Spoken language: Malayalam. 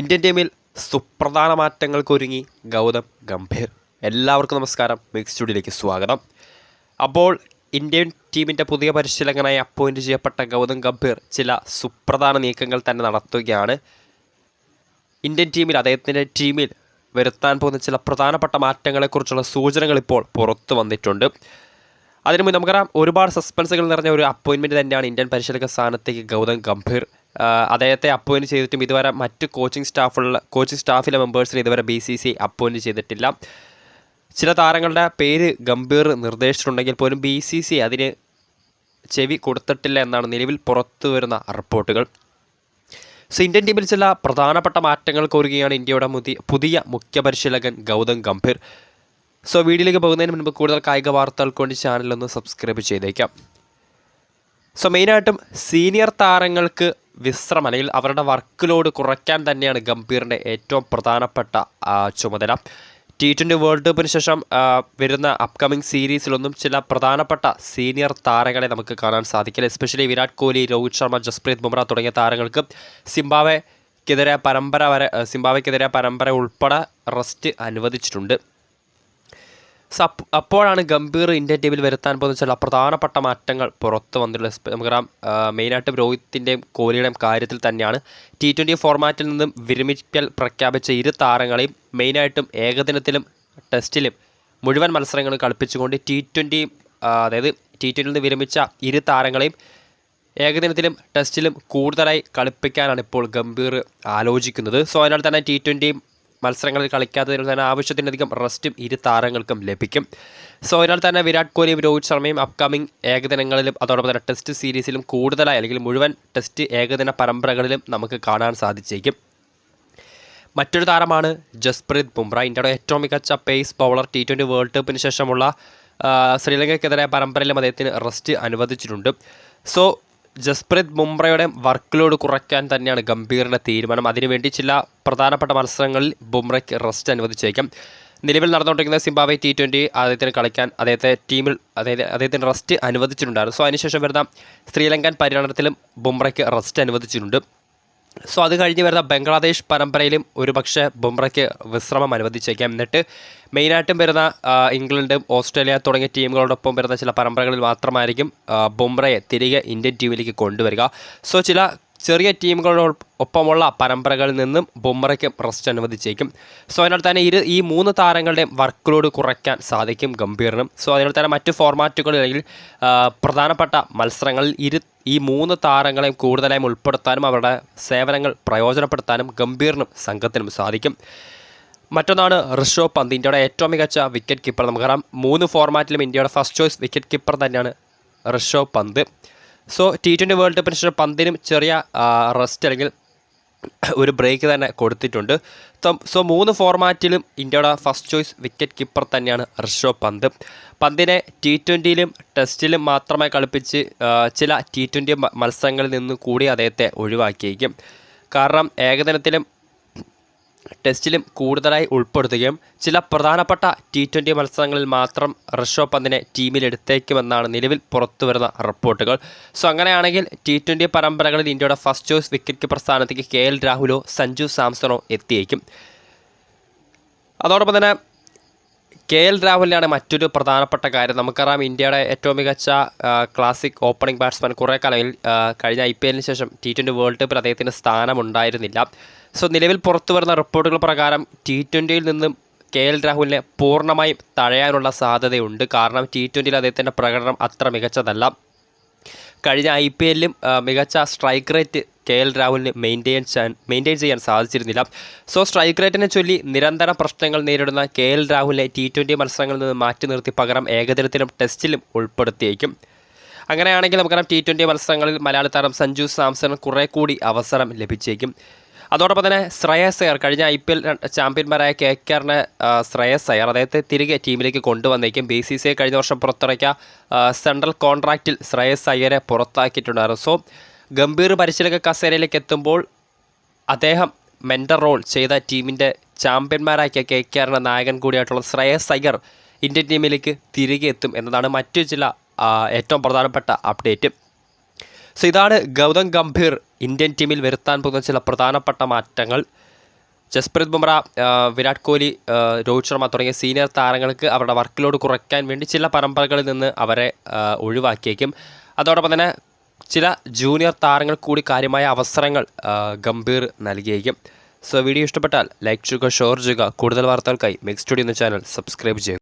ഇന്ത്യൻ ടീമിൽ സുപ്രധാന മാറ്റങ്ങൾക്കൊരുങ്ങി ഗൗതം ഗംഭീർ. എല്ലാവർക്കും നമസ്കാരം, മിക്സ് സ്റ്റുഡിയോയിലേക്ക് സ്വാഗതം. അപ്പോൾ ഇന്ത്യൻ ടീമിൻ്റെ പുതിയ പരിശീലകനായി അപ്പോയിൻറ്റ് ചെയ്യപ്പെട്ട ഗൗതം ഗംഭീർ ചില സുപ്രധാന നീക്കങ്ങൾ തന്നെ നടത്തുകയാണ്. ഇന്ത്യൻ ടീമിൽ അദ്ദേഹത്തിൻ്റെ ടീമിൽ വരുത്താൻ പോകുന്ന ചില പ്രധാനപ്പെട്ട മാറ്റങ്ങളെക്കുറിച്ചുള്ള സൂചനകൾ ഇപ്പോൾ പുറത്തു വന്നിട്ടുണ്ട്. അതിനു മുമ്പ് നമുക്കറിയാം, ഒരുപാട് സസ്പെൻസുകൾ നിറഞ്ഞ ഒരു അപ്പോയിൻമെൻറ്റ് തന്നെയാണ് ഇന്ത്യൻ പരിശീലക സ്ഥാനത്തേക്ക് ഗൗതം ഗംഭീർ. അദ്ദേഹത്തെ അപ്പോയിൻറ്റ് ചെയ്തിട്ടും ഇതുവരെ മറ്റ് കോച്ചിങ് സ്റ്റാഫിലെ മെമ്പേഴ്സിന് ഇതുവരെ BCCI അപ്പോയിൻറ്റ് ചെയ്തിട്ടില്ല. ചില താരങ്ങളുടെ പേര് ഗംഭീർ നിർദ്ദേശിച്ചിട്ടുണ്ടെങ്കിൽ പോലും BCCI അതിന് ചെവി കൊടുത്തിട്ടില്ല എന്നാണ് നിലവിൽ പുറത്തു വരുന്ന റിപ്പോർട്ടുകൾ. സോ ഇന്ത്യൻ ടീമിൽ ചില പ്രധാനപ്പെട്ട മാറ്റങ്ങൾ കോരുകയാണ് ഇന്ത്യയുടെ പുതിയ മുഖ്യ പരിശീലകൻ ഗൗതം ഗംഭീർ. സോ വീഡിയോയിലേക്ക് പോകുന്നതിന് മുൻപ് കൂടുതൽ കായിക വാർത്തകൾക്ക് വേണ്ടി ചാനലൊന്ന് സബ്സ്ക്രൈബ് ചെയ്തേക്കാം. സോ മെയിനായിട്ടും സീനിയർ താരങ്ങൾക്ക് വിശ്രമം അല്ലെങ്കിൽ അവരുടെ വർക്ക് ലോഡ് കുറയ്ക്കാൻ തന്നെയാണ് ഗംഭീറിൻ്റെ ഏറ്റവും പ്രധാനപ്പെട്ട ചുമതല. T20 വേൾഡ് കപ്പിന് ശേഷം വരുന്ന അപ്കമിങ് സീരീസിലൊന്നും ചില പ്രധാനപ്പെട്ട സീനിയർ താരങ്ങളെ നമുക്ക് കാണാൻ സാധിക്കില്ല. എസ്പെഷ്യലി വിരാട് കോഹ്ലി, രോഹിത് ശർമ്മ, ജസ്പ്രീത് ബുംറ തുടങ്ങിയ താരങ്ങൾക്ക് സിംബാബ്വെക്കെതിരെ പരമ്പര ഉൾപ്പെടെ റെസ്റ്റ് അനുവദിച്ചിട്ടുണ്ട്. അപ്പോഴാണ് ഗംഭീർ ഇന്ത്യൻ ടീമിൽ വരുത്താൻ പോകുന്ന ചില പ്രധാനപ്പെട്ട മാറ്റങ്ങൾ പുറത്തു വന്നിട്ടുള്ളത്. നമുക്കറിയാം, മെയിനായിട്ടും രോഹിത്തിൻ്റെയും കോഹ്ലിയുടെയും കാര്യത്തിൽ തന്നെയാണ്. T20 ഫോർമാറ്റിൽ നിന്നും വിരമിക്കൽ പ്രഖ്യാപിച്ച ഇരു താരങ്ങളെയും മെയിനായിട്ടും ഏകദിനത്തിലും ടെസ്റ്റിലും മുഴുവൻ മത്സരങ്ങളും കളിപ്പിച്ചുകൊണ്ട് അതായത് T20 നിന്ന് വിരമിച്ച ഇരു താരങ്ങളെയും ഏകദിനത്തിലും ടെസ്റ്റിലും കൂടുതലായി കളിപ്പിക്കാനാണ് ഇപ്പോൾ ഗംഭീർ ആലോചിക്കുന്നത്. സോ അതിനാൽ തന്നെ T20 മത്സരങ്ങളിൽ കളിക്കാത്തതിനാൽ തന്നെ ആവശ്യത്തിനധികം റെസ്റ്റും ഇരു താരങ്ങൾക്കും ലഭിക്കും. സോ അതിനാൽ തന്നെ വിരാട് കോഹ്ലിയും രോഹിത് ശർമ്മയും അപ്കമിങ് ഏകദിനങ്ങളിലും അതോടൊപ്പം തന്നെ ടെസ്റ്റ് സീരീസിലും കൂടുതലായി അല്ലെങ്കിൽ മുഴുവൻ ടെസ്റ്റ് ഏകദിന പരമ്പരകളിലും നമുക്ക് കാണാൻ സാധിച്ചേക്കും. മറ്റൊരു താരമാണ് ജസ്പ്രീത് ബുംറ. ഇന്ത്യയുടെ ഏറ്റവും മികച്ച പേസ് ബൗളർ. T20 വേൾഡ് കപ്പിന് ശേഷമുള്ള ശ്രീലങ്കയ്ക്കെതിരായ പരമ്പരയിലും അദ്ദേഹത്തിന് റെസ്റ്റ് അനുവദിച്ചിട്ടുണ്ട്. സോ ജസ്പ്രീത് ബുംറയുടെ വർക്ക് ലോഡ് കുറയ്ക്കാൻ തന്നെയാണ് ഗംഭീറിൻ്റെ തീരുമാനം. അതിനുവേണ്ടി ചില പ്രധാനപ്പെട്ട മത്സരങ്ങളിൽ ബുംറയ്ക്ക് റെസ്റ്റ് അനുവദിച്ചേക്കാം. നിലവിൽ നടന്നുകൊണ്ടിരിക്കുന്ന സിംബാബ്വെ T20 അദ്ദേഹത്തിന് കളിക്കാൻ അദ്ദേഹത്തിന് റെസ്റ്റ് അനുവദിച്ചിട്ടുണ്ടായിരുന്നു. സോ അതിനുശേഷം വരുന്ന ശ്രീലങ്കൻ പര്യടനത്തിലും ബുംറയ്ക്ക് റെസ്റ്റ് അനുവദിച്ചിട്ടുണ്ട്. സോ അത് കഴിഞ്ഞ് വരുന്ന ബംഗ്ലാദേശ് പരമ്പരയിലും ഒരുപക്ഷെ ബുംറയ്ക്ക് വിശ്രമം അനുവദിച്ചേക്കാം. എന്നിട്ട് മെയിനായിട്ടും വരുന്ന ഇംഗ്ലണ്ട്, ഓസ്ട്രേലിയ തുടങ്ങിയ ടീമുകളോടൊപ്പം വരുന്ന ചില പരമ്പരകളിൽ മാത്രമായിരിക്കും ബുംറയെ തിരികെ ഇന്ത്യൻ ടീമിലേക്ക് കൊണ്ടുവരിക. സോ ചില ചെറിയ ടീമുകളോടൊപ്പമുള്ള പരമ്പരകളിൽ നിന്നും ബുംറയ്ക്ക് റെസ്റ്റ് അനുവദിച്ചേക്കും. സോ അതിനാൽ തന്നെ ഈ മൂന്ന് താരങ്ങളുടെയും വർക്ക് ലോഡ് കുറയ്ക്കാൻ സാധിക്കും ഗംഭീറിനും. സോ അതിനാൽ തന്നെ മറ്റ് ഫോർമാറ്റുകളിൽ അല്ലെങ്കിൽ പ്രധാനപ്പെട്ട മത്സരങ്ങളിൽ ഈ മൂന്ന് താരങ്ങളെയും കൂടുതലായും ഉൾപ്പെടുത്താനും അവരുടെ സേവനങ്ങൾ പ്രയോജനപ്പെടുത്താനും ഗംഭീറിനും സംഘത്തിനും സാധിക്കും. മറ്റൊന്നാണ് ഋഷഭ് പന്ത്, ഇന്ത്യയുടെ ഏറ്റവും മികച്ച വിക്കറ്റ് കീപ്പർ. നമുക്കറിയാം, 3 ഫോർമാറ്റിലും ഇന്ത്യയുടെ ഫസ്റ്റ് ചോയ്സ് വിക്കറ്റ് കീപ്പർ തന്നെയാണ് Rishabh Pant. So T20 world കപ്പിന് ശേഷം പന്തിനും ചെറിയ റെസ്റ്റ് അല്ലെങ്കിൽ ഒരു ബ്രേക്ക് തന്നെ കൊടുത്തിട്ടുണ്ട്. സോ 3 ഫോർമാറ്റിലും ഇന്ത്യയുടെ ഫസ്റ്റ് ചോയ്സ് വിക്കറ്റ് കീപ്പർ തന്നെയാണ് ഋഷഭ് പന്ത്. പന്തിനെ T20യിലും ടെസ്റ്റിലും മാത്രമായി കളിപ്പിച്ച് ചില T20 മത്സരങ്ങളിൽ നിന്ന് കൂടി അദ്ദേഹത്തെ ഒഴിവാക്കിയേക്കും. കാരണം ഏകദിനത്തിലും ടെസ്റ്റിലും കൂടുതലായി ഉൾപ്പെടുത്തുകയും ചില പ്രധാനപ്പെട്ട T20 മത്സരങ്ങളിൽ മാത്രം ഋഷഭ് പന്തിനെ ടീമിലെടുത്തേക്കുമെന്നാണ് നിലവിൽ പുറത്തു വരുന്ന റിപ്പോർട്ടുകൾ. സോ അങ്ങനെയാണെങ്കിൽ T20 പരമ്പരകളിൽ ഇന്ത്യയുടെ ഫസ്റ്റ് ചോയ്സ് വിക്കറ്റ് കീപ്പർ സ്ഥാനത്തേക്ക് KL രാഹുലോ സഞ്ജു സാംസണോ എത്തിയേക്കും. അതോടൊപ്പം തന്നെ KL രാഹുലിനാണ് മറ്റൊരു പ്രധാനപ്പെട്ട കാര്യം. നമുക്കറിയാം, ഇന്ത്യയുടെ ഏറ്റവും മികച്ച ക്ലാസിക് ഓപ്പണിംഗ് ബാറ്റ്സ്മാൻ. കുറേ കാലങ്ങളിൽ കഴിഞ്ഞ IPLന് ശേഷം T20 വേൾഡ് കപ്പിൽ അദ്ദേഹത്തിന് സ്ഥാനമുണ്ടായിരുന്നില്ല. സോ നിലവിൽ പുറത്തു വരുന്ന റിപ്പോർട്ടുകൾ പ്രകാരം T20യിൽ നിന്നും KL രാഹുലിനെ പൂർണ്ണമായും തഴയാനുള്ള സാധ്യതയുണ്ട്. കാരണം T20യിൽ അദ്ദേഹത്തിൻ്റെ പ്രകടനം അത്ര മികച്ചതല്ല. കഴിഞ്ഞ IPLലും മികച്ച സ്ട്രൈക്ക് റേറ്റ് KL രാഹുലിന് മെയിൻറ്റെയിൻ ചെയ്യാൻ സാധിച്ചിരുന്നില്ല. സോ സ്ട്രൈക്ക് റേറ്റിനെ ചൊല്ലി നിരന്തര പ്രശ്നങ്ങൾ നേരിടുന്ന KL രാഹുലിനെ T20 മത്സരങ്ങളിൽ നിന്ന് മാറ്റി നിർത്തി പകരം ഏകദിനത്തിലും ടെസ്റ്റിലും ഉൾപ്പെടുത്തിയേക്കും. അങ്ങനെയാണെങ്കിൽ നമുക്കറിയാം, T20 മത്സരങ്ങളിൽ മലയാളി താരം സഞ്ജു സാംസൺ കുറേ കൂടി അവസരം ലഭിച്ചേക്കും. അതോടൊപ്പം തന്നെ ശ്രേയസ് അയ്യർ, കഴിഞ്ഞ IPL ചാമ്പ്യന്മാരായ KKRനെ ശ്രേയസ് അയ്യർ അദ്ദേഹത്തെ തിരികെ ടീമിലേക്ക് കൊണ്ടുവന്നേക്കും. BCCI കഴിഞ്ഞ വർഷം പുറത്തിറക്കിയ സെൻട്രൽ കോൺട്രാക്റ്റിൽ ശ്രേയസ് അയ്യരെ പുറത്താക്കിയിട്ടുണ്ടായിരുന്നു. സോ ഗംഭീർ പരിശീലക കസേരയിലേക്ക് എത്തുമ്പോൾ അദ്ദേഹം മെൻറ്റർ റോൾ ചെയ്ത ടീമിൻ്റെ ചാമ്പ്യന്മാരാക്കിയ KKRന്റെ നായകൻ കൂടിയായിട്ടുള്ള ശ്രേയസ് അയ്യർ ഇന്ത്യൻ ടീമിലേക്ക് തിരികെ എത്തും എന്നതാണ് മറ്റു ചില ഏറ്റവും പ്രധാനപ്പെട്ട അപ്ഡേറ്റ്. സോ ഇതാണ് ഗൗതം ഗംഭീർ ഇന്ത്യൻ ടീമിൽ വരുത്താൻ പോകുന്ന ചില പ്രധാനപ്പെട്ട മാറ്റങ്ങൾ. ജസ്പ്രീത് ബുംറ, വിരാട് കോഹ്ലി, രോഹിത് ശർമ്മ തുടങ്ങിയ സീനിയർ താരങ്ങൾക്ക് അവരുടെ വർക്ക് ലോഡ് കുറയ്ക്കാൻ വേണ്ടി ചില പരമ്പരകളിൽ നിന്ന് അവരെ ഒഴിവാക്കിയേക്കും. അതോടൊപ്പം തന്നെ ചില ജൂനിയർ താരങ്ങൾ കൂടി കാര്യമായ അവസരങ്ങൾ ഗംഭീർ നൽകിയേക്കും. സോ വീഡിയോ ഇഷ്ടപ്പെട്ടാൽ ലൈക്ക് ചെയ്യുക, ഷെയർ ചെയ്യുക. കൂടുതൽ വാർത്തകൾക്കായി മിക്സ് സ്റ്റുഡിയോ എന്ന ചാനൽ സബ്സ്ക്രൈബ് ചെയ്യുക.